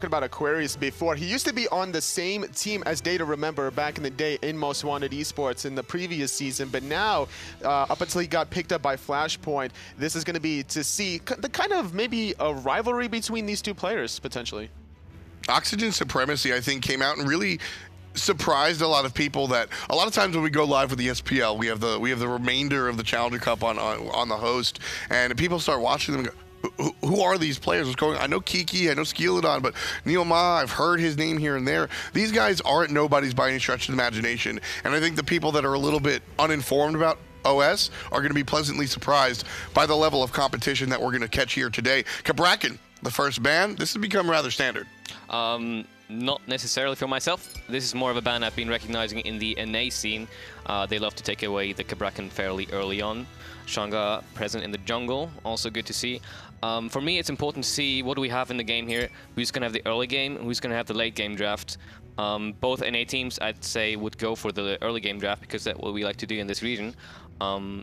About Aquarius before. He used to be on the same team as Data Remember back in the day in Most Wanted Esports in the previous season, but now, up until he got picked up by Flashpoint, this is going to be to see the kind of maybe a rivalry between these two players, potentially. Oxygen Supremacy, I think, came out and really surprised a lot of people that a lot of times when we go live with the SPL, we have the remainder of the Challenger Cup on the host, and people start watching them and go, who are these players? What's going on? I know Kiki, I know Skeleton, but Neoma, I've heard his name here and there. These guys aren't nobodies by any stretch of the imagination. And I think the people that are a little bit uninformed about OS are going to be pleasantly surprised by the level of competition that we're going to catch here today. Cabrakan, the first ban, this has become rather standard. Not necessarily for myself. This is more of a ban I've been recognizing in the NA scene. They love to take away the Cabrakan fairly early on. Shanga present in the jungle, also good to see. For me, it's important to see what do we have in the game here, who's going to have the early game, who's going to have the late game draft. Both NA teams, I'd say, would go for the early game draft because that's what we like to do in this region.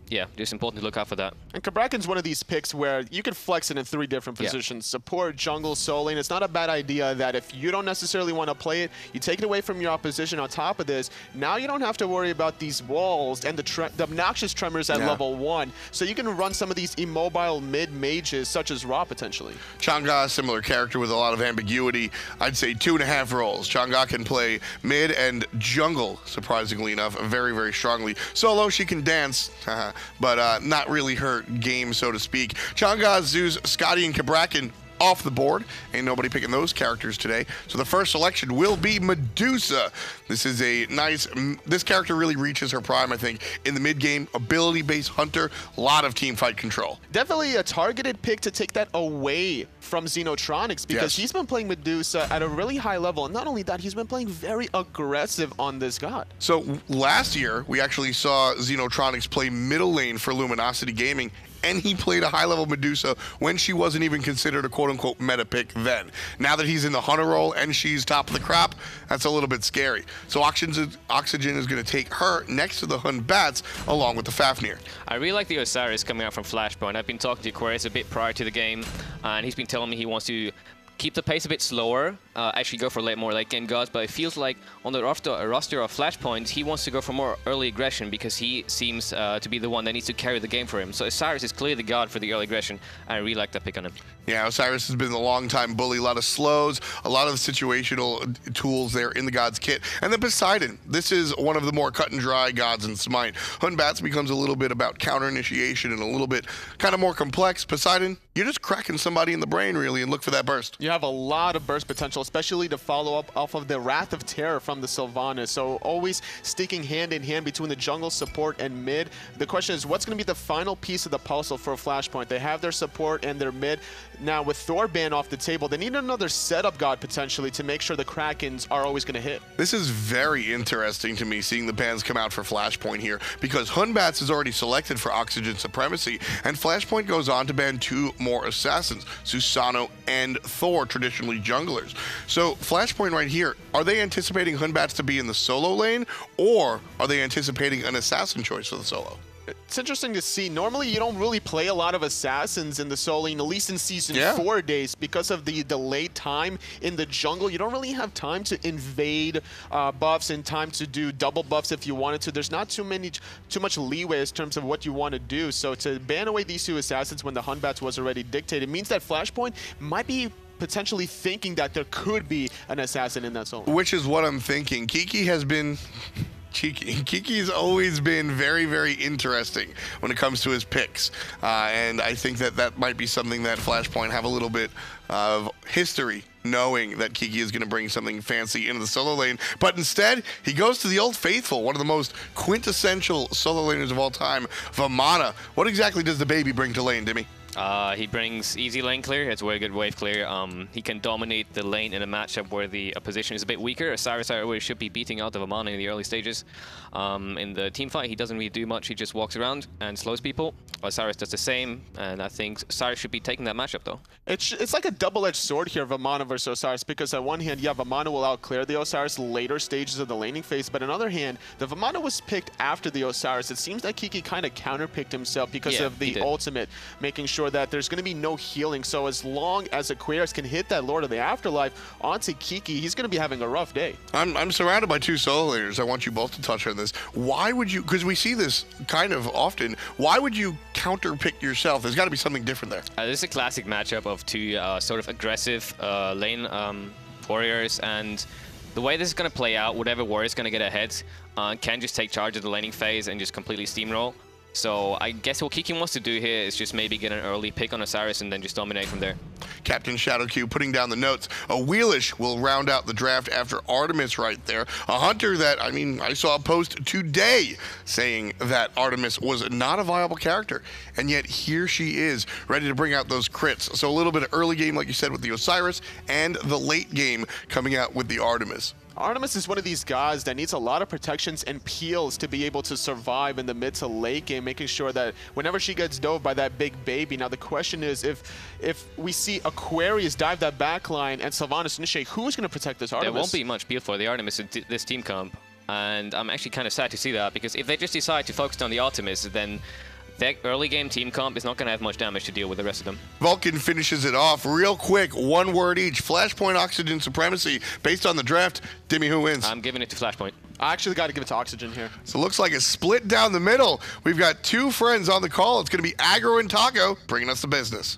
Yeah, just important to look out for that. And Cabrakan's one of these picks where you can flex it in 3 different positions. Yeah. Support, jungle, soul lane. It's not a bad idea that if you don't necessarily want to play it, you take it away from your opposition. On top of this, now you don't have to worry about these walls and the obnoxious tremors at level 1. So you can run some of these immobile mid mages such as Ra potentially. Chang'e, similar character with a lot of ambiguity. I'd say 2.5 roles. Chang'e can play mid and jungle, surprisingly enough, very, very strongly. Solo, she can dance. But not really her game, so to speak. Chang'e, Zeus, Scotty, and Cabrakan off the board. Ain't nobody picking those characters today. So the first selection will be Medusa. This is a nice, this character really reaches her prime, I think, in the mid-game, ability-based hunter, a lot of team fight control. Definitely a targeted pick to take that away from Xenotronics because he's been playing Medusa at a really high level. And not only that, he's been playing very aggressive on this god. So last year, we actually saw Xenotronics play middle lane for Luminosity Gaming, and he played a high-level Medusa when she wasn't even considered a quote-unquote meta pick then. Now that he's in the hunter role and she's top of the crop, that's a little bit scary. So Oxygen is going to take her next to the Hun Bats along with the Fafnir. I really like the Osiris coming out from Flashpoint. I've been talking to Aquarius a bit prior to the game, and he's been telling me he wants to keep the pace a bit slower, actually go for more late game gods, but it feels like on the roster of Flashpoint, he wants to go for more early aggression because he seems to be the one that needs to carry the game for him. So Osiris is clearly the god for the early aggression, and I really like that pick on him. Yeah, Osiris has been a long-time bully, a lot of slows, a lot of situational tools there in the god's kit. And then Poseidon, this is one of the more cut-and-dry gods in Smite. Hun Bats becomes a little bit about counter-initiation and a little bit kind of more complex. Poseidon, you're just cracking somebody in the brain, really, and look for that burst. You have a lot of burst potential, especially to follow up off of the Wrath of Terror from the Sylvanas. So always sticking hand in hand between the jungle, support, and mid. The question is, what's going to be the final piece of the puzzle for Flashpoint? They have their support and their mid. Now, with Thor ban off the table, they need another setup god, potentially, to make sure the Krakens are always going to hit. This is very interesting to me, seeing the bans come out for Flashpoint here, because Hun Bats is already selected for Oxygen Supremacy, and Flashpoint goes on to ban 2 more assassins, Susano and Thor, traditionally junglers. So Flashpoint right here, are they anticipating Hun Bats to be in the solo lane, or are they anticipating an assassin choice for the solo? It's interesting to see. Normally, you don't really play a lot of assassins in the solo lane, at least in Season 4 days, because of the delayed time in the jungle. You don't really have time to invade buffs and time to do double buffs if you wanted to. There's not too much leeway in terms of what you want to do. So to ban away these 2 assassins when the Hun Bats was already dictated means that Flashpoint might be potentially thinking that there could be an assassin in that solo. Which is what I'm thinking. Kiki has been cheeky. Kiki's always been very, very interesting when it comes to his picks. And I think that that might be something that Flashpoint have a little bit of history, knowing that Kiki is going to bring something fancy into the solo lane. But instead, he goes to the Old Faithful, one of the most quintessential solo laners of all time, Vamana. What exactly does the baby bring to lane, Dimmy? He brings easy lane clear. It's a very good wave clear. He can dominate the lane in a matchup where the opposition is a bit weaker. Osiris always should be beating out the Vamana in the early stages. In the team fight, he doesn't really do much. He just walks around and slows people. Osiris does the same, and I think Osiris should be taking that matchup, though. It's like a double-edged sword here, Vamana versus Osiris, because on one hand, yeah, Vamana will outclear the Osiris later stages of the laning phase, but on the other hand, the Vamana was picked after the Osiris. It seems that Kiki kind of counterpicked himself because of the ultimate, making sure sure that there's going to be no healing. So as long as Aquarius can hit that Lord of the Afterlife onto Kiki, he's going to be having a rough day. I'm surrounded by 2 solo laners. I want you both to touch on this. Why would you, because we see this kind of often, why would you counter pick yourself? There's got to be something different there. This is a classic matchup of 2 sort of aggressive lane warriors, and the way this is going to play out, whatever warrior is going to get ahead can just take charge of the laning phase and just completely steamroll. So I guess what Kiki wants to do here is just maybe get an early pick on Osiris and then just dominate from there. Captain ShadowQ putting down the notes. A Wheelish will round out the draft after Artemis right there. A Hunter that, I mean, I saw a post today saying that Artemis was not a viable character. And yet here she is, ready to bring out those crits. So a little bit of early game, like you said, with the Osiris, and the late game coming out with the Artemis. Artemis is one of these guys that needs a lot of protections and peels to be able to survive in the mid to late game, making sure that whenever she gets dove by that big baby. Now the question is, if we see Aquarius dive that backline and Sylvanas initiate, who's going to protect this Artemis? There won't be much peel for the Artemis in this team comp, and I'm actually kind of sad to see that, because if they just decide to focus on the Artemis, then their early game team comp is not going to have much damage to deal with the rest of them. Vulcan finishes it off real quick, 1 word each. Flashpoint, Oxygen, Supremacy. Based on the draft, Dimmy, who wins? I'm giving it to Flashpoint. I actually got to give it to Oxygen here. So it looks like a split down the middle. We've got 2 friends on the call. It's going to be Aggro and Taco bringing us the business.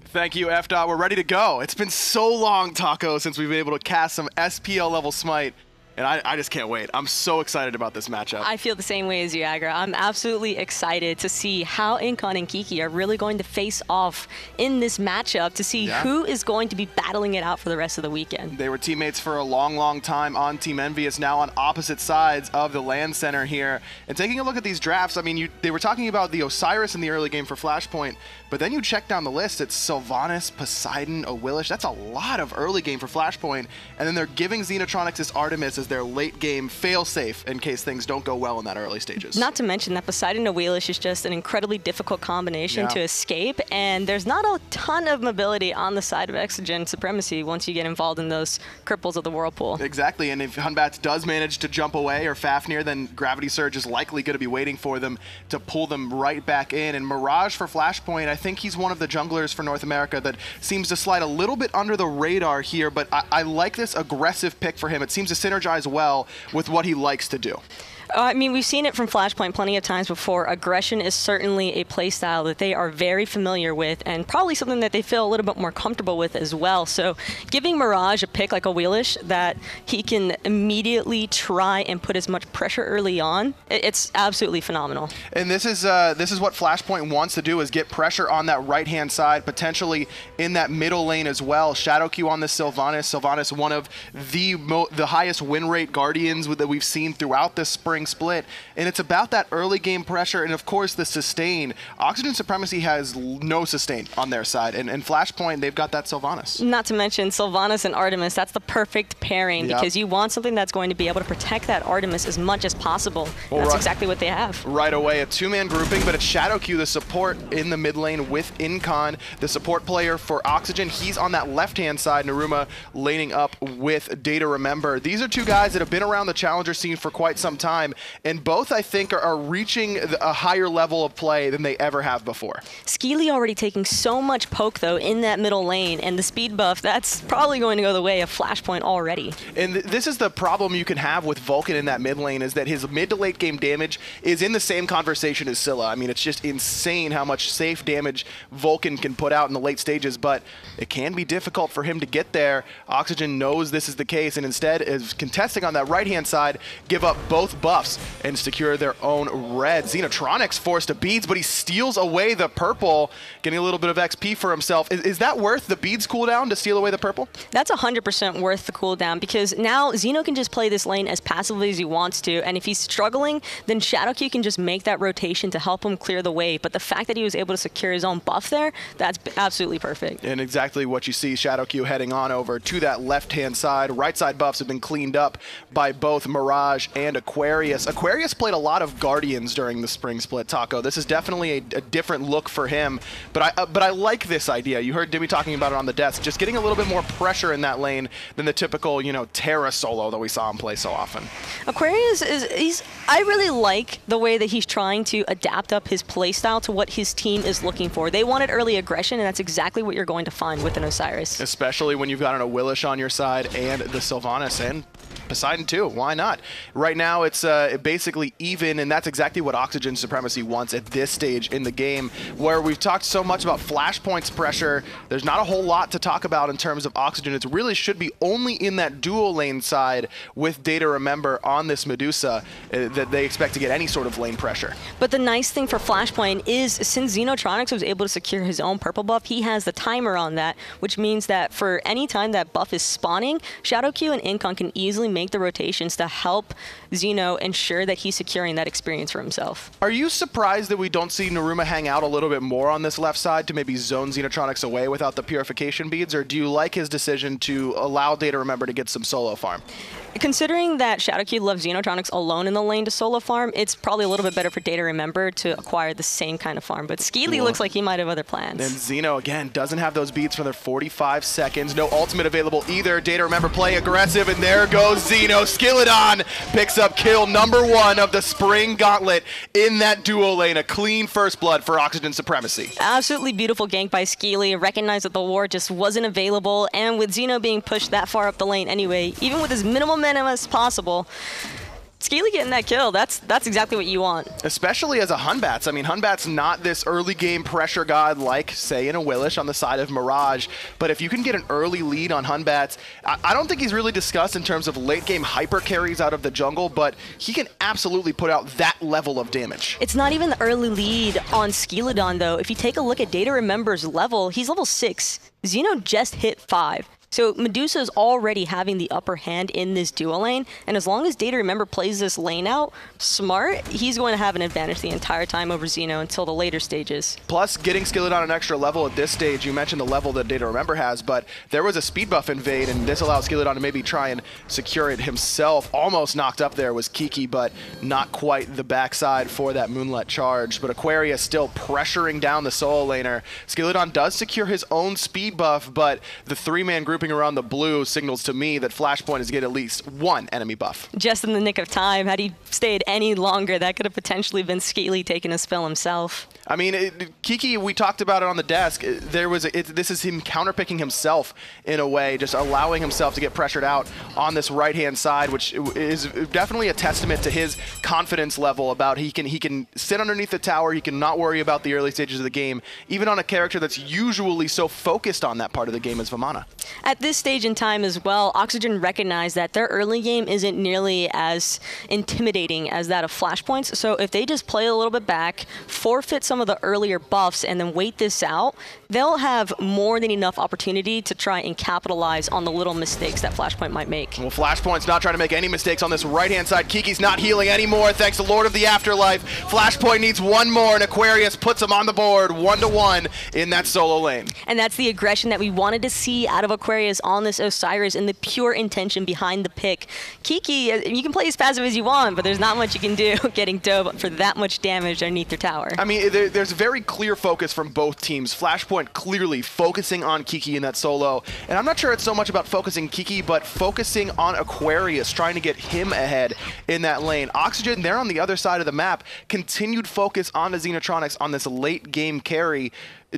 Thank you, F-Dot. We're ready to go. It's been so long, Taco, since we've been able to cast some SPL level Smite. And I just can't wait. I'm so excited about this matchup. I feel the same way as you, Agra. I'm absolutely excited to see how Incon and Kiki are really going to face off in this matchup to see who is going to be battling it out for the rest of the weekend. They were teammates for a long, long time on Team Envious, now on opposite sides of the LAN center here. And taking a look at these drafts, I mean, they were talking about the Osiris in the early game for Flashpoint, but then you check down the list, it's Sylvanas, Poseidon, Awilish. That's a lot of early game for Flashpoint. And then they're giving Xenotronics this Artemis as their late game fail-safe in case things don't go well in that early stages. Not to mention that Poseidon and Awilish is just an incredibly difficult combination to escape, and there's not a ton of mobility on the side of Exogen Supremacy once you get involved in those cripples of the Whirlpool. Exactly, and if Hunbats does manage to jump away, or Fafnir, then Gravity Surge is likely going to be waiting for them to pull them right back in. And Mirage for Flashpoint, I think he's one of the junglers for North America that seems to slide a little bit under the radar here, but I like this aggressive pick for him. It seems to synergize well with what he likes to do. I mean, we've seen it from Flashpoint plenty of times before. Aggression is certainly a playstyle that they are very familiar with, and probably something that they feel a little bit more comfortable with as well. So giving Mirage a pick like a Wheelish that he can immediately try and put as much pressure early on, it's absolutely phenomenal. And this is what Flashpoint wants to do, is get pressure on that right-hand side, potentially in that middle lane as well. ShadowQ on the Sylvanas. Sylvanas, one of the highest win rate Guardians that we've seen throughout this spring split, and it's about that early game pressure and of course the sustain. Oxygen Supremacy has no sustain on their side, and Flashpoint, they've got that Sylvanas. Not to mention Sylvanas and Artemis, that's the perfect pairing because you want something that's going to be able to protect that Artemis as much as possible. Well, that's exactly what they have. Right away, a 2-man grouping, but it's ShadowQ, the support in the mid lane with Incon, the support player for Oxygen. He's on that left-hand side, Naruma laning up with Data Remember. These are 2 guys that have been around the challenger scene for quite some time, and both, I think, are reaching a higher level of play than they ever have before. Skeely already taking so much poke, though, in that middle lane, and the speed buff, that's probably going to go the way of Flashpoint already. And this is the problem you can have with Vulcan in that mid lane, is that his mid to late game damage is in the same conversation as Scylla. I mean, it's just insane how much safe damage Vulcan can put out in the late stages, but it can be difficult for him to get there. Oxygen knows this is the case, and instead is contesting on that right-hand side, give up both buffs and secure their own red. Xenotronics forced to beads, but he steals away the purple, getting a little bit of XP for himself. Is that worth the beads cooldown to steal away the purple? That's 100% worth the cooldown, because now Xeno can just play this lane as passively as he wants to, and if he's struggling, then ShadowQ can just make that rotation to help him clear the way. But the fact that he was able to secure his own buff there, that's absolutely perfect. And exactly what you see, ShadowQ heading on over to that left-hand side. Right side buffs have been cleaned up by both Mirage and Aquarius. Aquarius. Aquarius played a lot of Guardians during the spring split, Taco. This is definitely a different look for him, but I like this idea. You heard Dimmy talking about it on the desk, just getting a little bit more pressure in that lane than the typical, you know, Terra solo that we saw him play so often. Aquarius I really like the way that he's trying to adapt up his playstyle to what his team is looking for. They wanted early aggression, and that's exactly what you're going to find with an Osiris. Especially when you've got an Awilish on your side and the Sylvanas, and Poseidon too. Why not? Right now it's basically even, and that's exactly what Oxygen Supremacy wants at this stage in the game, where we've talked so much about Flashpoint's pressure. There's not a whole lot to talk about in terms of Oxygen. It really should be only in that dual lane side with Data Remember on this Medusa that they expect to get any sort of lane pressure. But the nice thing for Flashpoint is, since Xenotronics was able to secure his own purple buff, he has the timer on that, which means that for any time that buff is spawning, Shadow Q and Incon can easily make the rotations to help Xeno ensure that he's securing that experience for himself. Are you surprised that we don't see Naruma hang out a little bit more on this left side to maybe zone Xenotronics away without the purification beads, or do you like his decision to allow Data Remember to get some solo farm? Considering that Shadowkey loves Xenotronics alone in the lane to solo farm, it's probably a little bit better for Data Remember to acquire the same kind of farm. But Skeely looks like he might have other plans. And Xeno, again, doesn't have those beats for their 45 seconds. No ultimate available either. Data Remember playing aggressive, and there goes Xeno. Skilladon picks up kill number 1 of the Spring Gauntlet in that duo lane. A clean first blood for Oxygen Supremacy. Absolutely beautiful gank by Skeely. Recognized that the ward just wasn't available, and with Xeno being pushed that far up the lane anyway, even with as minimal minimum as possible, Skeely getting that kill, that's exactly what you want. Especially as a Hunbats. I mean, Hunbats not this early game pressure god like, say, in a Willish on the side of Mirage, but if you can get an early lead on Hunbats, I don't think he's really discussed in terms of late game hyper carries out of the jungle, but he can absolutely put out that level of damage. It's not even the early lead on Skeledon, though. If you take a look at Data Remember's level, he's level 6. Xeno just hit 5. So Medusa is already having the upper hand in this duo lane, and as long as Data Remember plays this lane out smart, he's going to have an advantage the entire time over Xeno until the later stages. Plus, getting Skilladon an extra level at this stage, you mentioned the level that Data Remember has, but there was a speed buff invade, and this allows Skilladon to maybe try and secure it himself. Almost knocked up there was Kiki, but not quite the backside for that Moonlet charge. But Aquarius still pressuring down the solo laner. Skilladon does secure his own speed buff, but the 3-man group around the blue signals to me that Flashpoint is getting at least 1 enemy buff. Just in the nick of time. Had he stayed any longer, that could have potentially been Skeely taking a spill himself. I mean, Kiki, we talked about it on the desk. This is him counterpicking himself in a way, just allowing himself to get pressured out on this right-hand side, which is definitely a testament to his confidence level about he can sit underneath the tower, he can not worry about the early stages of the game, even on a character that's usually so focused on that part of the game as Vamana. At this stage in time as well, Oxygen recognized that their early game isn't nearly as intimidating as that of Flashpoint's, so if they just play a little bit back, forfeit some of the earlier buffs, and then wait this out, they'll have more than enough opportunity to try and capitalize on the little mistakes that Flashpoint might make. Well, Flashpoint's not trying to make any mistakes on this right-hand side. Kiki's not healing anymore, thanks to Lord of the Afterlife. Flashpoint needs 1 more, and Aquarius puts him on the board 1-1 in that solo lane. And that's the aggression that we wanted to see out of Aquarius on this Osiris and the pure intention behind the pick. Kiki, you can play as passive as you want, but there's not much you can do getting dove for that much damage underneath your tower. I mean, there's very clear focus from both teams. Flashpoint clearly focusing on Kiki in that solo, and I'm not sure it's so much about focusing Kiki, but focusing on Aquarius, trying to get him ahead in that lane. Oxygen, they're on the other side of the map, continued focus on the Xenotronics on this late game carry.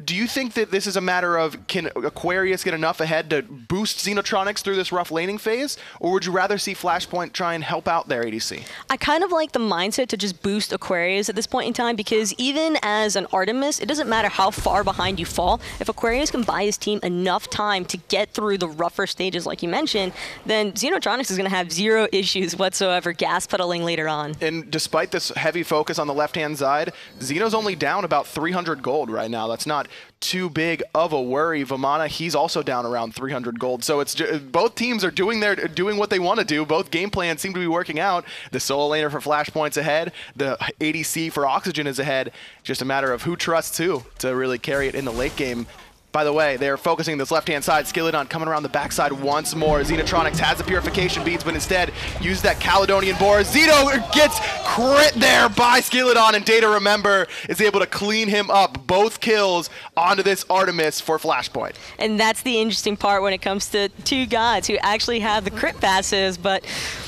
Do you think that this is a matter of, can Aquarius get enough ahead to boost Xenotronics through this rough laning phase, or would you rather see Flashpoint try and help out their ADC? I kind of like the mindset to just boost Aquarius at this point in time, because even as an Artemis, it doesn't matter how far behind you fall. If Aquarius can buy his team enough time to get through the rougher stages like you mentioned, then Xenotronics is going to have 0 issues whatsoever gas pedaling later on. And despite this heavy focus on the left-hand side, Xeno's only down about 300 gold right now. That's not too big of a worry. Vamana, he's also down around 300 gold. So it's both teams are doing what they want to do. Both game plans seem to be working out. The solo laner for Flashpoint's ahead. The ADC for Oxygen is ahead. Just a matter of who trusts who to really carry it in the late game. By the way, they're focusing this left-hand side. Skilladon coming around the backside once more. Xenotronics has the Purification Beads, but instead use that Caledonian Boar. Zeno gets crit there by Skilladon, and Data Remember is able to clean him up. Both kills onto this Artemis for Flashpoint. And that's the interesting part when it comes to two gods who actually have the crit passes, but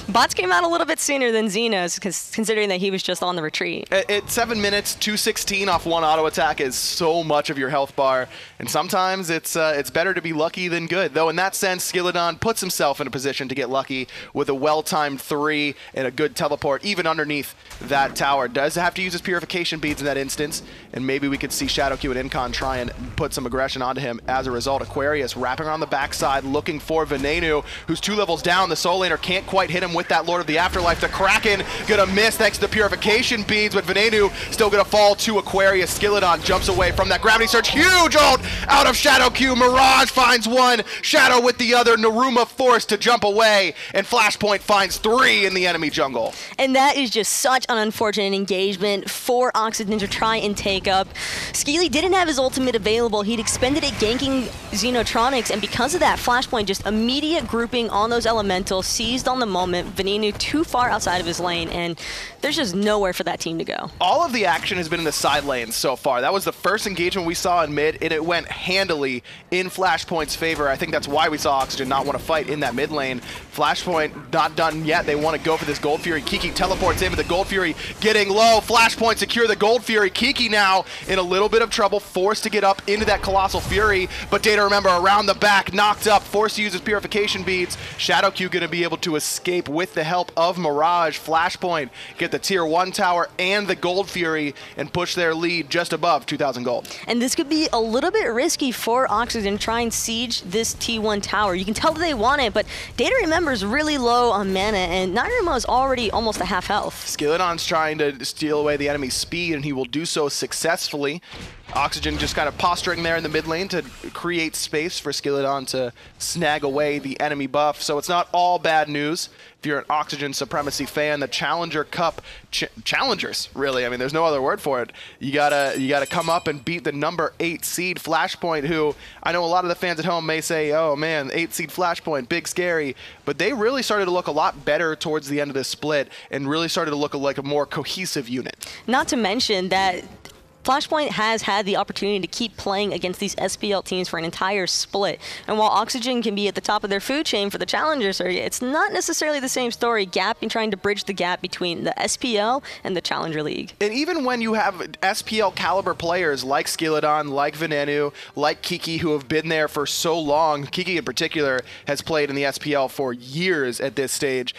bots came out a little bit sooner than Xenos, considering that he was just on the retreat. At 7 minutes, 216 off one auto attack is so much of your health bar, and sometimes it's better to be lucky than good. Though in that sense, Skilladon puts himself in a position to get lucky with a well-timed 3 and a good teleport, even underneath that tower. Does have to use his Purification Beads in that instance, and maybe we could see ShadowQ and Incon try and put some aggression onto him as a result. Aquarius wrapping around the backside, looking for Venenu, who's 2 levels down. The Soul Laner can't quite hit him with that Lord of the Afterlife. The Kraken gonna miss thanks to the Purification Beads, but Venenu still gonna fall to Aquarius. Skilladon jumps away from that Gravity Surge. Huge ult out of ShadowQ. Mirage finds one, Shadow with the other. Naruma forced to jump away, and Flashpoint finds 3 in the enemy jungle. And that is just such an unfortunate engagement for Oxygen to try and take up. Skeely didn't have his ultimate available. He'd expended it ganking Xenotronics, and because of that, Flashpoint just immediate grouping on those elementals, seized on the moment. Venenu too far outside of his lane, and there's just nowhere for that team to go. All of the action has been in the side lanes so far. That was the first engagement we saw in mid, and it went handily in Flashpoint's favor. I think that's why we saw Oxygen not want to fight in that mid lane. Flashpoint not done yet. They want to go for this Gold Fury. Kiki teleports in, but the Gold Fury getting low. Flashpoint secure the Gold Fury. Kiki now in a little bit of trouble, forced to get up into that Colossal Fury, but Data Remember around the back, knocked up, forced to use his Purification Beads. ShadowQ going to be able to escape with the help of Mirage. Flashpoint get the tier 1 tower and the Gold Fury and push their lead just above 2,000 gold. And this could be a little bit risky for Oxygen to try and siege this T1 tower. You can tell that they want it, but Data Remember is really low on mana, and Narumo is already almost a half health. Skilladon's trying to steal away the enemy's speed, and he will do so successfully. Oxygen just kind of posturing there in the mid lane to create space for Skilladon to snag away the enemy buff. So it's not all bad news. If you're an Oxygen Supremacy fan, the Challenger Cup challengers, really. I mean, there's no other word for it. You gotta come up and beat the number 8 seed Flashpoint, who I know a lot of the fans at home may say, oh man, 8 seed Flashpoint, big scary. But they really started to look a lot better towards the end of this split and really started to look like a more cohesive unit. Not to mention that Flashpoint has had the opportunity to keep playing against these SPL teams for an entire split. And while Oxygen can be at the top of their food chain for the challengers, it's not necessarily the same story, trying to bridge the gap between the SPL and the Challenger League. And even when you have SPL caliber players like Skilladon, like Venenu, like Kiki, who have been there for so long, Kiki in particular has played in the SPL for years at this stage,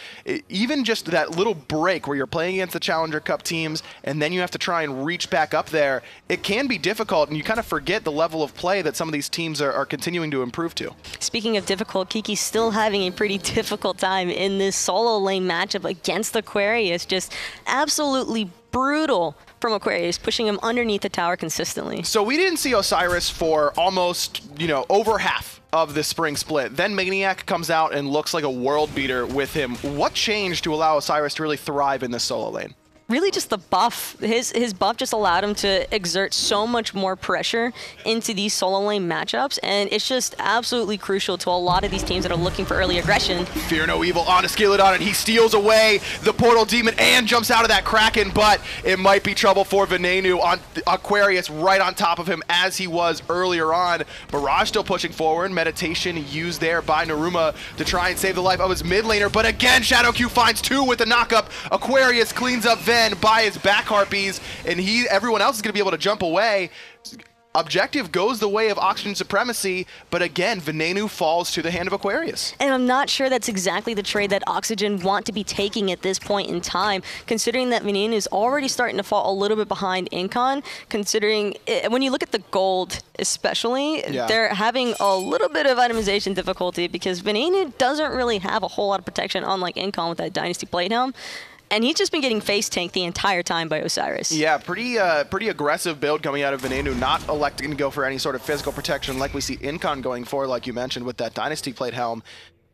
even just that little break where you're playing against the Challenger Cup teams and then you have to try and reach back up there, it can be difficult, and you kind of forget the level of play that some of these teams are continuing to improve to. Speaking of difficult, Kiki's still having a pretty difficult time in this solo lane matchup against Aquarius. Just absolutely brutal from Aquarius, pushing him underneath the tower consistently. So we didn't see Osiris for almost, over half of the spring split. Then Maniac comes out and looks like a world beater with him. What changed to allow Osiris to really thrive in this solo lane? Really just the buff. His buff just allowed him to exert so much more pressure into these solo lane matchups, and it's just absolutely crucial to a lot of these teams that are looking for early aggression. Fear no evil on a Skilladon, and he steals away the Portal Demon and jumps out of that Kraken, but it might be trouble for Venenu on Aquarius right on top of him as he was earlier on. Mirage still pushing forward. Meditation used there by Naruma to try and save the life of his mid laner, but again, ShadowQ finds 2 with the knockup. Aquarius cleans up Ven by his back harpies, and everyone else is going to be able to jump away. Objective goes the way of Oxygen Supremacy, but again, Venenu falls to the hand of Aquarius. And I'm not sure that's exactly the trade that Oxygen want to be taking at this point in time, considering that Venenu is already starting to fall a little bit behind Incon, considering when you look at the gold especially, they're having a little bit of itemization difficulty because Venenu doesn't really have a whole lot of protection, unlike Incon with that Dynasty Plate Helm. And he's just been getting face tanked the entire time by Osiris. Yeah, pretty aggressive build coming out of Venenu, not electing to go for any sort of physical protection like we see Incon going for, like you mentioned, with that Dynasty Plate Helm.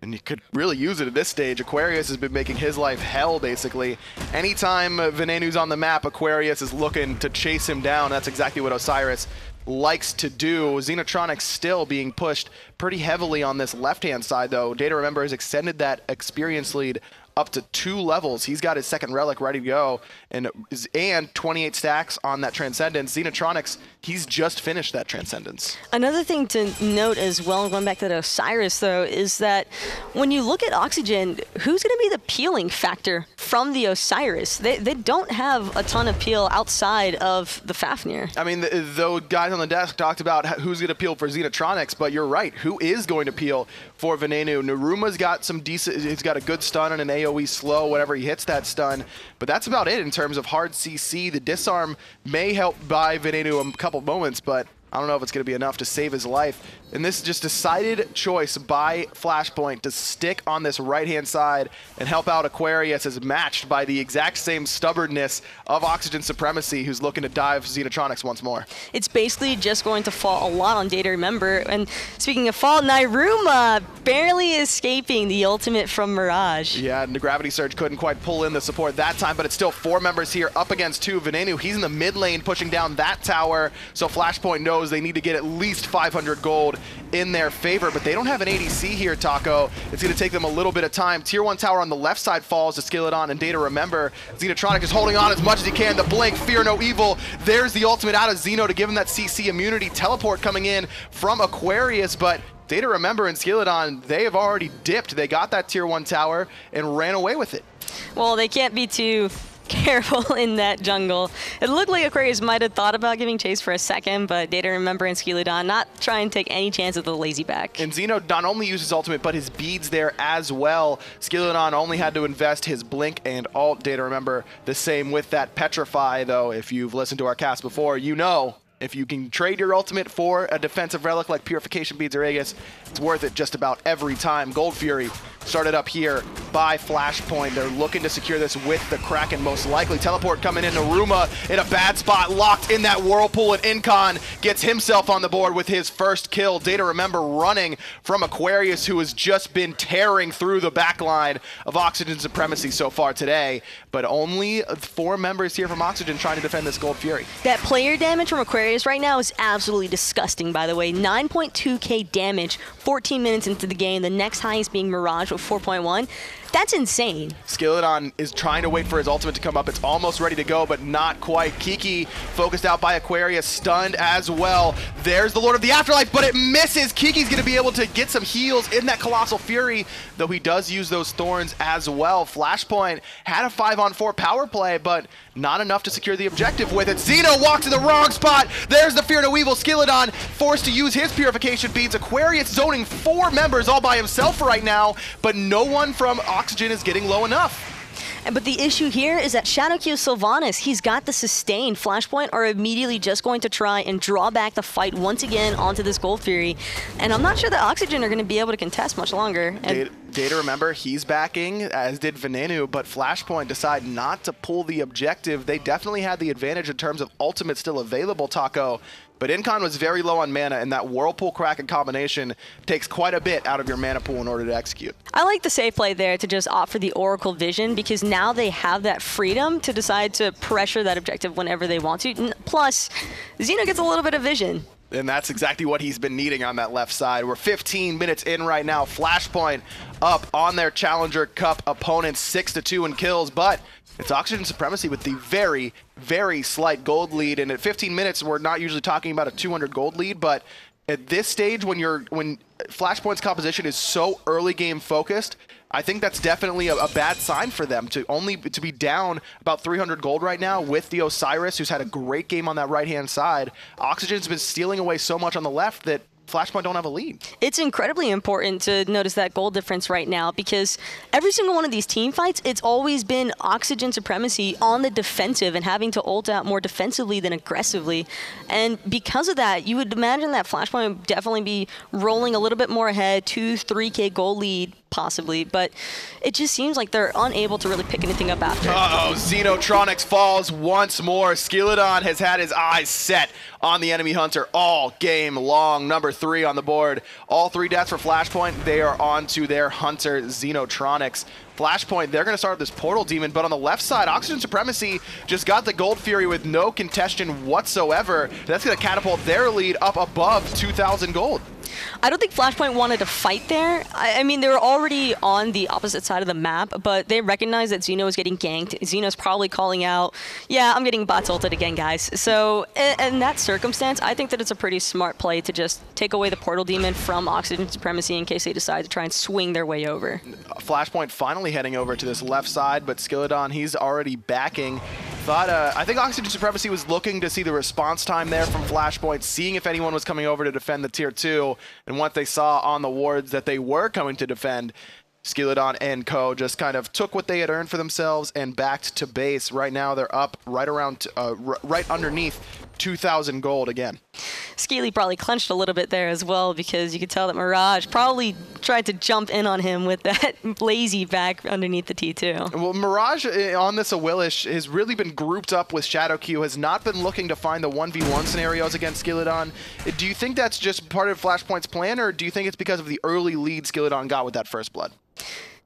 And you could really use it at this stage. Aquarius has been making his life hell, basically. Anytime Venenu's on the map, Aquarius is looking to chase him down. That's exactly what Osiris likes to do. Xenotronics still being pushed pretty heavily on this left-hand side, though. Data, remember, has extended that experience lead up to 2 levels. He's got his second relic ready to go, and 28 stacks on that Transcendence. Xenotronics, he's just finished that Transcendence. Another thing to note as well, going back to the Osiris, though, is that when you look at Oxygen, who's going to be the peeling factor from the Osiris? They don't have a ton of peel outside of the Fafnir. I mean, the guys on the desk talked about who's going to peel for Xenotronics, but you're right. Who is going to peel for Venenu? Naruma's got some decent, he's got a good stun and an AoE slow whenever he hits that stun, but that's about it in terms of hard CC. The disarm may help buy Venenu a couple moments, but I don't know if it's going to be enough to save his life. And this is just decided choice by Flashpoint to stick on this right-hand side and help out Aquarius, as matched by the exact same stubbornness of Oxygen Supremacy, who's looking to dive Xenotronics once more. It's basically just going to fall a lot on Data, remember. And speaking of fall, Nairuma barely escaping the ultimate from Mirage. Yeah, and the Gravity Surge couldn't quite pull in the support that time, but it's still 4 members here up against 2. Venenu, he's in the mid lane pushing down that tower, so Flashpoint knows they need to get at least 500 gold in their favor, but they don't have an ADC here, Taco. It's going to take them a little bit of time. Tier 1 tower on the left side falls to Skeleton and Data, remember. Xenotronic is holding on as much as he can. The blink, fear no evil. There's the ultimate out of Xeno to give him that CC immunity. Teleport coming in from Aquarius, but Data, remember, and Skeleton, they have already dipped. They got that Tier 1 tower and ran away with it. Well, they can't be too careful in that jungle. It looked like Aquarius might have thought about giving chase for a second, but Data, remember, and Skeleton not try and take any chance of the lazy back. And Xeno not only uses ultimate, but his beads there as well. Skeleton only had to invest his blink and ult. Data, remember, the same with that Petrify, though. If you've listened to our cast before, you know if you can trade your ultimate for a defensive relic like Purification Beads or Aegis, it's worth it just about every time. Gold Fury started up here by Flashpoint. They're looking to secure this with the Kraken, most likely. Teleport coming in. Naruma in a bad spot, locked in that Whirlpool, and Incon gets himself on the board with his first kill. Data, remember, running from Aquarius, who has just been tearing through the backline of Oxygen Supremacy so far today, but only 4 members here from Oxygen trying to defend this Gold Fury. That player damage from Aquarius right now is absolutely disgusting, by the way. 9.2k damage, 14 minutes into the game. The next highest being Mirage with 4.1. That's insane. Skeleton is trying to wait for his ultimate to come up. It's almost ready to go, but not quite. Kiki focused out by Aquarius, stunned as well. There's the Lord of the Afterlife, but it misses. Kiki's going to be able to get some heals in that Colossal Fury, though he does use those Thorns as well. Flashpoint had a 5-on-4 power play, but not enough to secure the objective with it. Xeno walks in the wrong spot. There's the Fear No Evil. Skeleton forced to use his Purification Beads. Aquarius zoning 4 members all by himself right now, but no one from Oxygen is getting low enough. But the issue here is that Shadowq Sylvanas, he's got the sustain. Flashpoint are immediately just going to try and draw back the fight once again onto this Gold Fury. And I'm not sure that Oxygen are going to be able to contest much longer. Data, remember, he's backing, as did Venenu, but Flashpoint decide not to pull the objective. They definitely had the advantage in terms of ultimate still available, Taco. But Incon was very low on mana, and that Whirlpool Kraken combination takes quite a bit out of your mana pool in order to execute. I like the safe play there to just opt for the Oracle Vision, because now they have that freedom to decide to pressure that objective whenever they want to. Plus, Xeno gets a little bit of vision. And that's exactly what he's been needing on that left side. We're 15 minutes in right now. Flashpoint up on their Challenger Cup opponents, 6-2 in kills, but it's Oxygen Supremacy with the very, very slight gold lead. And at 15 minutes, we're not usually talking about a 200 gold lead, but at this stage, when Flashpoint's composition is so early game focused, I think that's definitely a bad sign for them to be down about 300 gold right now with the Osiris, who's had a great game on that right-hand side. Oxygen's been stealing away so much on the left that Flashpoint don't have a lead. It's incredibly important to notice that goal difference right now, because every single one of these team fights, it's always been Oxygen Supremacy on the defensive and having to ult out more defensively than aggressively. And because of that, you would imagine that Flashpoint would definitely be rolling a little bit more ahead, 2-3k goal lead, possibly, but it just seems like they're unable to really pick anything up after. Uh-oh, Xenotronics falls once more. Skilladon has had his eyes set on the enemy hunter all game long. Number 3 on the board. All 3 deaths for Flashpoint. They are on to their hunter, Xenotronics. Flashpoint, they're going to start up this Portal Demon, but on the left side, Oxygen Supremacy just got the Gold Fury with no contention whatsoever. That's going to catapult their lead up above 2,000 gold. I don't think Flashpoint wanted to fight there. I mean, they were already on the opposite side of the map, but they recognize that Xeno is getting ganked. Xeno's probably calling out, yeah, I'm getting bots ulted again, guys. So in that circumstance, I think that it's a pretty smart play to just take away the Portal Demon from Oxygen Supremacy in case they decide to try and swing their way over. Flashpoint finally heading over to this left side, but Skilladon, he's already backing. I think Oxygen Supremacy was looking to see the response time there from Flashpoint, seeing if anyone was coming over to defend the Tier 2, and once they saw on the wards that they were coming to defend, Skilladon and co just kind of took what they had earned for themselves and backed to base. Right now they're up right around, right underneath 2,000 gold again. Skeely probably clenched a little bit there as well, because you could tell that Mirage probably tried to jump in on him with that lazy back underneath the T2. Well, Mirage on this Awilish has really been grouped up with Shadowq, has not been looking to find the 1v1 scenarios against Skilladon. Do you think that's just part of Flashpoint's plan, or do you think it's because of the early lead Skilladon got with that first blood?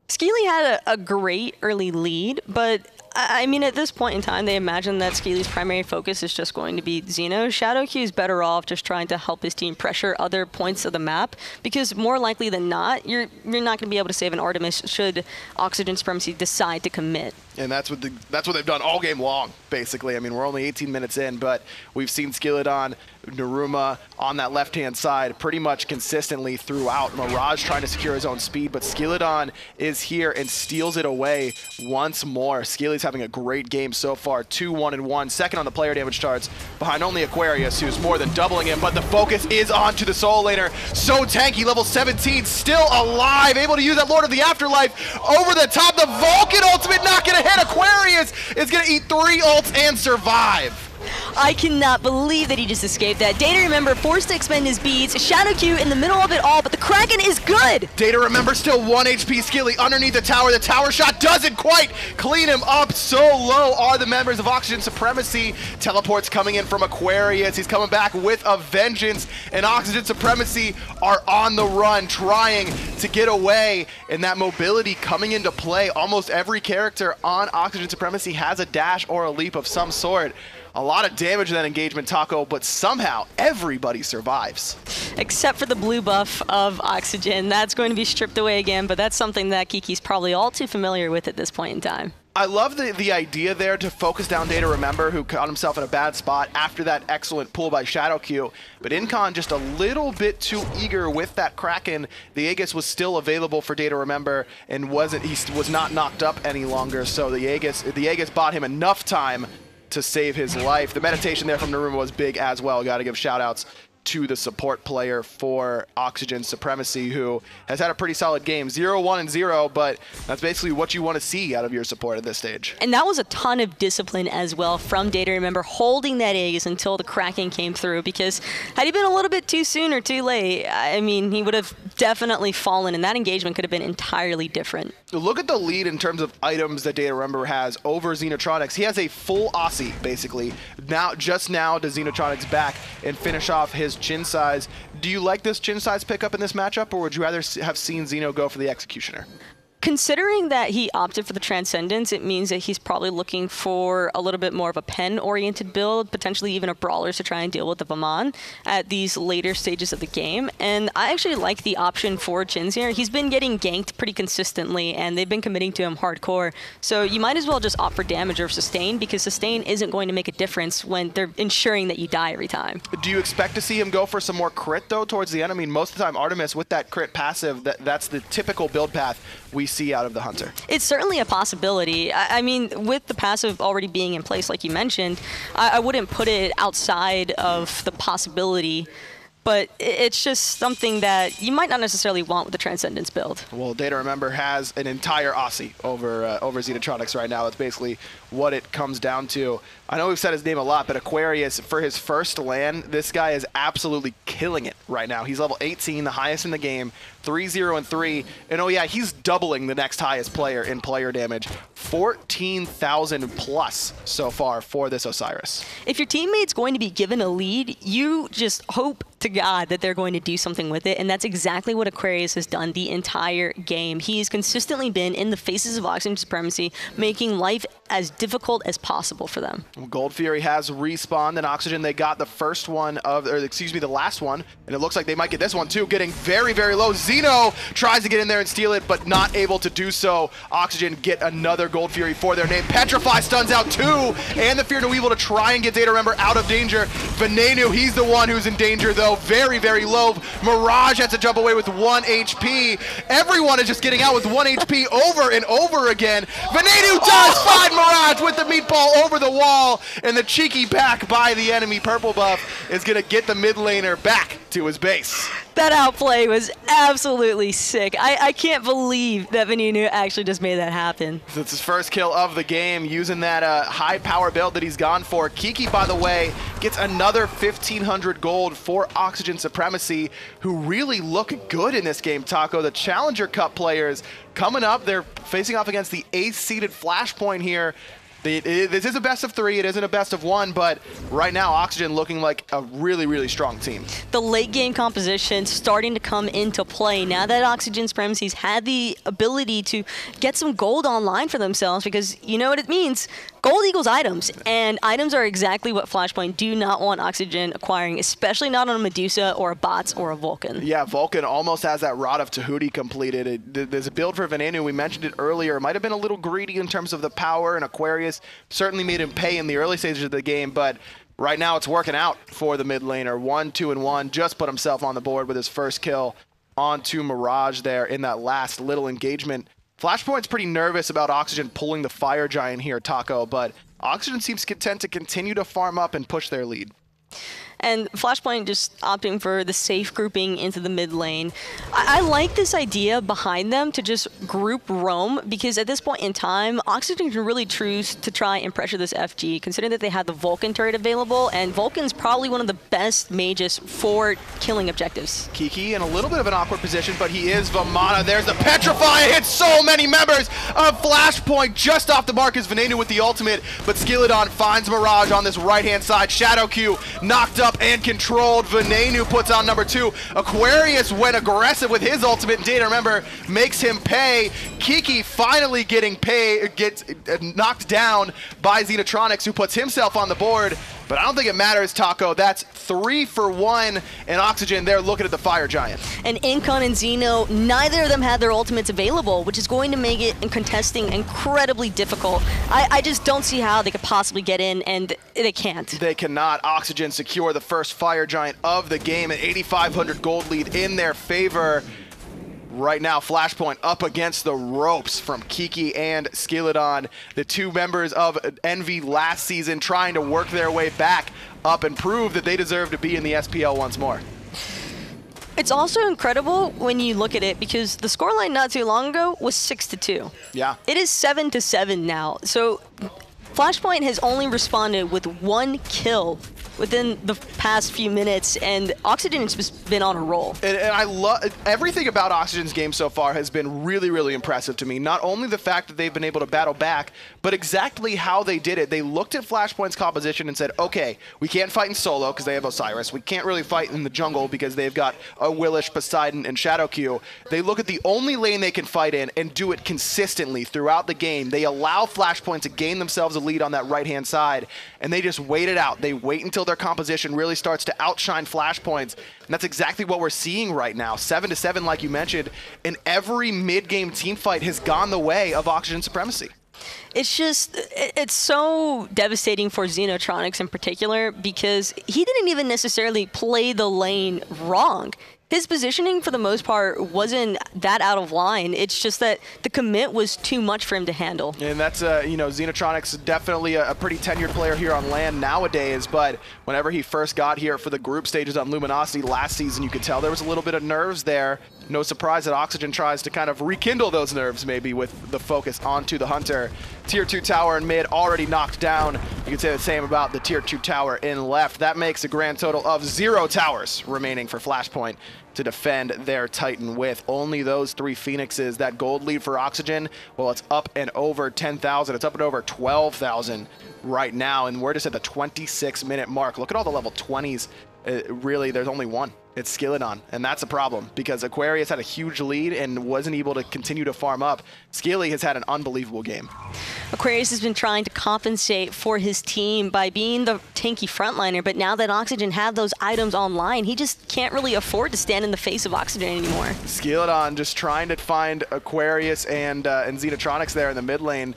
Skeely had a great early lead, but I mean, at this point in time, they imagine that Skeely's primary focus is just going to be Xeno. Shadowq is better off just trying to help his team pressure other points of the map, because more likely than not, you're not going to be able to save an Artemis should Oxygen Supremacy decide to commit. And that's what they've done all game long, basically. I mean, we're only 18 minutes in, but we've seen Skilladon, Naruma on that left-hand side pretty much consistently throughout. Mirage trying to secure his own speed, but Skilladon is here and steals it away once more. Skeely's having a great game so far, 2-1-1, second on the player damage charts, behind only Aquarius, who's more than doubling him, but the focus is on to the Soul Laner. So tanky, level 17, still alive, able to use that Lord of the Afterlife over the top. The Vulcan ultimate not gonna hit. Aquarius is gonna eat 3 ults and survive. I cannot believe that he just escaped that. Data Remember forced to expend his beads. Shadowq in the middle of it all, but the Kraken is good. Data Remember still 1 HP. Skilly underneath the tower. The tower shot doesn't quite clean him up. So low are the members of Oxygen Supremacy. Teleports coming in from Aquarius. He's coming back with a vengeance, and Oxygen Supremacy are on the run, trying to get away, and that mobility coming into play. Almost every character on Oxygen Supremacy has a dash or a leap of some sort. A lot of damage in that engagement, Taco, but somehow everybody survives. Except for the blue buff of Oxygen. That's going to be stripped away again, but that's something that Kiki's probably all too familiar with at this point in time. I love the idea there to focus down Data Remember, who caught himself in a bad spot after that excellent pull by Shadowq. But Incon just a little bit too eager with that Kraken. The Aegis was still available for Data Remember and he was not knocked up any longer. So the Aegis bought him enough time to save his life. The meditation there from Naruma was big as well. Got to give shout-outs to the support player for Oxygen Supremacy, who has had a pretty solid game. 0-1-0, but that's basically what you want to see out of your support at this stage. And that was a ton of discipline as well from Data Remember, holding that Aegis until the Kraken came through, because had he been a little bit too soon or too late, I mean, he would have definitely fallen, and that engagement could have been entirely different. Look at the lead in terms of items that Data Remember has over Xenotronics. He has a full Aussie, basically. Just now does Xenotronics back and finish off his chin size. Do you like this chin size pickup in this matchup, or would you rather have seen Xeno go for the Executioner? Considering that he opted for the Transcendence, it means that he's probably looking for a little bit more of a pen-oriented build, potentially even a Brawlers to try and deal with the Vaman at these later stages of the game. And I actually like the option for Chins here. He's been getting ganked pretty consistently, and they've been committing to him hardcore. So you might as well just opt for damage or sustain, because sustain isn't going to make a difference when they're ensuring that you die every time. Do you expect to see him go for some more crit, though, towards the end? I mean, most of the time, Artemis, with that crit passive, that's the typical build path we see out of the Hunter. It's certainly a possibility. I mean, with the passive already being in place, like you mentioned, I wouldn't put it outside of the possibility. but it's just something that you might not necessarily want with the Transcendence build. Well, Data Remember has an entire Aussie over Xenotronics right now. That's basically what it comes down to. I know we've said his name a lot, but Aquarius, for his first LAN, this guy is absolutely killing it right now. He's level 18, the highest in the game, 3-0-3. And oh yeah, he's doubling the next highest player in player damage. 14,000 plus so far for this Osiris. If your teammate's going to be given a lead, you just hope to God that they're going to do something with it, and that's exactly what Aquarius has done the entire game. He's consistently been in the faces of Oxygen Supremacy, making life as difficult as possible for them. Gold Fury has respawned, and Oxygen, they got the first one of, or excuse me, the last one, and it looks like they might get this one too, getting very, very low. Xeno tries to get in there and steal it, but not able to do so. Oxygen get another Gold Fury for their name. Petrify stuns out two, and the Fear No Evil to try and get Data Remember out of danger. Venenu, he's the one who's in danger though, very, very low. Mirage has to jump away with 1 HP. Everyone is just getting out with 1 HP over and over again. Venenu does find Mirage with the meatball over the wall, and the cheeky back by the enemy purple buff is gonna get the mid laner back to his base. That outplay was absolutely sick. I can't believe that Venenu actually just made that happen. So it's his first kill of the game, using that high power build that he's gone for. Kiki, by the way, gets another 1,500 gold for Oxygen Supremacy, who really look good in this game, Taco. The Challenger Cup players coming up, they're facing off against the 8th seeded Flashpoint here. This is a best of 3, it isn't a best of 1, but right now Oxygen looking like a really, really strong team. The late game composition starting to come into play now that Oxygen Supremacy's had the ability to get some gold online for themselves, because you know what it means. Gold equals items, and items are exactly what Flashpoint do not want Oxygen acquiring, especially not on a Medusa or a Bots or a Vulcan. Yeah, Vulcan almost has that Rod of Tahuti completed. There's a build for Venenu, we mentioned it earlier. It might have been a little greedy in terms of the power, and Aquarius certainly made him pay in the early stages of the game, but right now it's working out for the mid laner. 1-2-1, just put himself on the board with his first kill onto Mirage there in that last little engagement. Flashpoint's pretty nervous about Oxygen pulling the Fire Giant here, Taco, but Oxygen seems content to continue to farm up and push their lead. And Flashpoint just opting for the safe grouping into the mid lane. I like this idea behind them to just group roam, because at this point in time, Oxygen can really choose to try and pressure this FG, considering that they have the Vulcan turret available, and Vulcan's probably one of the best mages for killing objectives. Kiki in a little bit of an awkward position, but he is Vamana. There's the Petrify, hits so many members of Flashpoint just off the mark as Venenu with the ultimate, but Skilladon finds Mirage on this right-hand side. Shadow Q knocked up and controlled. Venenu puts on number 2. Aquarius went aggressive with his ultimate, and Data Remember makes him pay. Kiki finally getting gets knocked down by Xenotronics, who puts himself on the board. But I don't think it matters, Taco. That's 3 for 1, and Oxygen, they're looking at the Fire Giant. And Incon and Xeno, neither of them had their ultimates available, which is going to make it in contesting incredibly difficult. I just don't see how they could possibly get in, and they can't. They cannot. Oxygen secure the first Fire Giant of the game, an 8,500 gold lead in their favor. Right now, Flashpoint up against the ropes from Kiki and Skilladon, the 2 members of Envy last season, trying to work their way back up and prove that they deserve to be in the SPL once more. It's also incredible when you look at it, because the scoreline not too long ago was 6-2. Yeah. It is 7-7 now. So Flashpoint has only responded with 1 kill within the past few minutes, and Oxygen has just been on a roll. And I love everything about Oxygen's game so far has been really, really impressive to me. Not only the fact that they've been able to battle back, but exactly how they did it. They looked at Flashpoint's composition and said, okay, we can't fight in solo because they have Osiris. We can't really fight in the jungle because they've got a Willish, Poseidon, and Shadow Q. They look at the only lane they can fight in and do it consistently throughout the game. They allow Flashpoint to gain themselves a lead on that right-hand side, and they just wait it out. They wait until their composition really starts to outshine Flashpoint's, and that's exactly what we're seeing right now. 7-7, like you mentioned, and every mid-game team fight has gone the way of Oxygen Supremacy. It's just, it's so devastating for Xenotronics in particular, because he didn't even necessarily play the lane wrong. His positioning, for the most part, wasn't that out of line. It's just that the commit was too much for him to handle. And that's, Xenotronics definitely a pretty tenured player here on LAN nowadays, but whenever he first got here for the group stages on Luminosity last season, you could tell there was a little bit of nerves there. No surprise that Oxygen tries to kind of rekindle those nerves maybe with the focus onto the Hunter. Tier 2 tower in mid already knocked down. You could say the same about the Tier 2 tower in left. That makes a grand total of 0 towers remaining for Flashpoint to defend their Titan with. Only those 3 Phoenixes. That gold lead for Oxygen, well, it's up and over 10,000. It's up and over 12,000 right now, and we're just at the 26-minute mark. Look at all the level 20s. Really, there's only one. It's Skilladon, and that's a problem because Aquarius had a huge lead and wasn't able to continue to farm up. Skilly has had an unbelievable game. Aquarius has been trying to compensate for his team by being the tanky frontliner, but now that Oxygen have those items online, he just can't really afford to stand in the face of Oxygen anymore. Skilladon just trying to find Aquarius and Xenotronics there in the mid lane,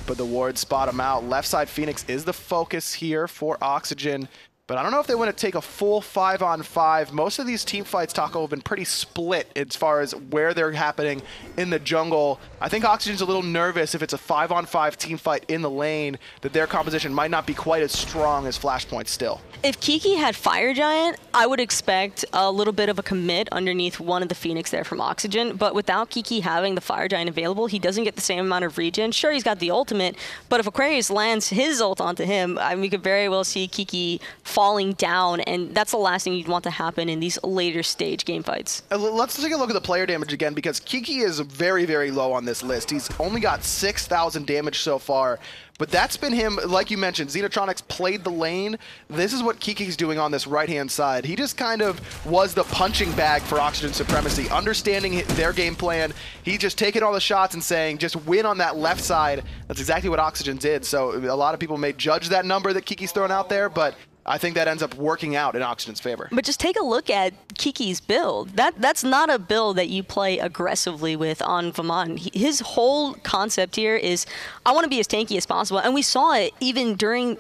but the wards spot him out. Left side Phoenix is the focus here for Oxygen. But I don't know if they want to take a full 5-on-5. Most of these team fights, Taco, have been pretty split as far as where they're happening in the jungle. I think Oxygen's a little nervous if it's a 5-on-5 team fight in the lane, that their composition might not be quite as strong as Flashpoint still. If Kiki had Fire Giant, I would expect a little bit of a commit underneath one of the Phoenix there from Oxygen. But without Kiki having the Fire Giant available, he doesn't get the same amount of regen. Sure, he's got the ultimate, but if Aquarius lands his ult onto him, I mean, we could very well see Kiki falling down, and that's the last thing you'd want to happen in these later stage game fights. Let's take a look at the player damage again, because Kiki is very, very low on this list. He's only got 6,000 damage so far. But that's been him, like you mentioned, Xenotronics played the lane. This is what Kiki's doing on this right-hand side. He just kind of was the punching bag for Oxygen Supremacy, understanding their game plan. He just taking all the shots and saying, just win on that left side. That's exactly what Oxygen did. So a lot of people may judge that number that Kiki's thrown out there, but I think that ends up working out in Oxygen's favor. But just take a look at Kiki's build. That's not a build that you play aggressively with on Vamon. His whole concept here is, I want to be as tanky as possible. And we saw it even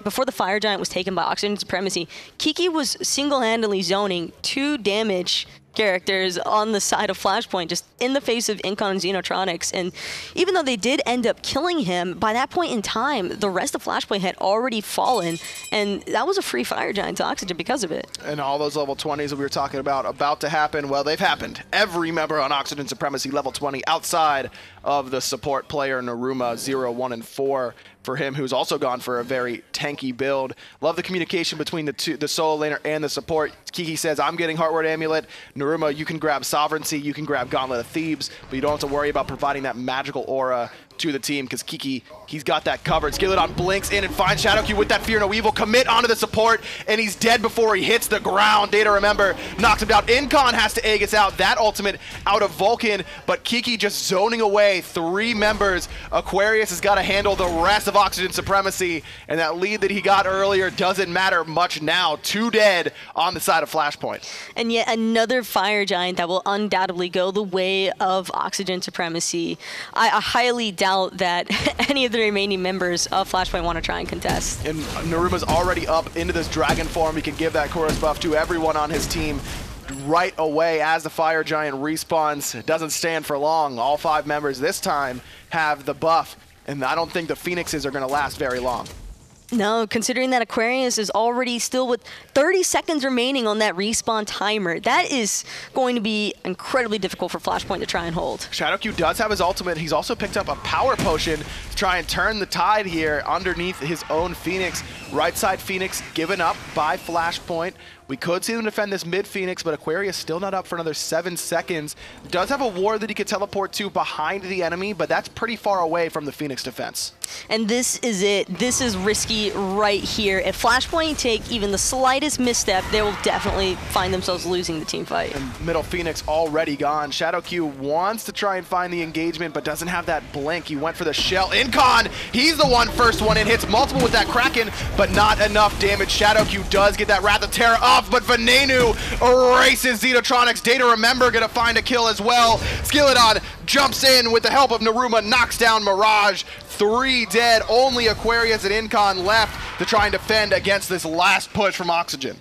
before the Fire Giant was taken by Oxygen Supremacy. Kiki was single-handedly zoning 2 damage characters on the side of Flashpoint, just in the face of Incon and Xenotronics. And even though they did end up killing him, by that point in time, the rest of Flashpoint had already fallen, and that was a free Fire Giant to Oxygen because of it. And all those level 20s that we were talking about to happen, well, they've happened. Every member on Oxygen Supremacy level 20 outside of the support player Naruma 0, 1, and 4. For him, who's also gone for a very tanky build. Love the communication between the solo laner and the support. Kiki says, I'm getting Heartward Amulet. Naruma, you can grab Sovereignty, you can grab Gauntlet of Thebes, but you don't have to worry about providing that magical aura to the team, because Kiki, he's got that covered. Skilladon blinks in and finds Shadowcue with that Fear No Evil. Commit onto the support, and he's dead before he hits the ground. Data Remember knocks him down. Incon has to Aegis out. That ultimate out of Vulcan, but Kiki just zoning away 3 members. Aquarius has got to handle the rest of Oxygen Supremacy, and that lead that he got earlier doesn't matter much now. 2 dead on the side of Flashpoint. And yet another Fire Giant that will undoubtedly go the way of Oxygen Supremacy. I highly doubt that any of the remaining members of Flashpoint want to try and contest. And Naruma's already up into this dragon form. He can give that chorus buff to everyone on his team right away as the Fire Giant respawns. It doesn't stand for long. All 5 members this time have the buff, and I don't think the Phoenixes are going to last very long. No, considering that Aquarius is already still with 30 seconds remaining on that respawn timer, that is going to be incredibly difficult for Flashpoint to try and hold. Shadowcue does have his ultimate. He's also picked up a power potion to try and turn the tide here underneath his own Phoenix. Right side Phoenix given up by Flashpoint. We could see them defend this mid Phoenix, but Aquarius still not up for another 7 seconds. Does have a ward that he could teleport to behind the enemy, but that's pretty far away from the Phoenix defense. And this is it. This is risky right here. If Flashpoint take even the slightest misstep, they will definitely find themselves losing the team fight. And middle Phoenix already gone. Shadowcue wants to try and find the engagement, but doesn't have that blink. He went for the shell. Incon, he's the first one in. Hits multiple with that Kraken, but not enough damage. Shadowcue does get that Wrath of Terror off, but Venenu erases Xenotronics. Data Remember gonna find a kill as well. Skilladon jumps in with the help of Naruma, knocks down Mirage. 3 dead, only Aquarius and Incon left to try and defend against this last push from Oxygen.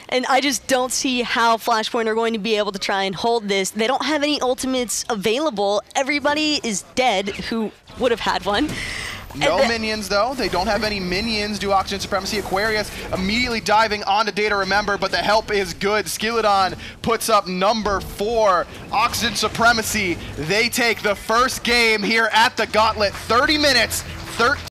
And I just don't see how Flashpoint are going to be able to try and hold this. They don't have any ultimates available. Everybody is dead who would have had one. No minions, though. They don't have any minions. Do Oxygen Supremacy. Aquarius immediately diving onto Data Remember, but the help is good. Skilladon puts up number 4. Oxygen Supremacy, they take the first game here at the Gauntlet. 30 minutes, 13.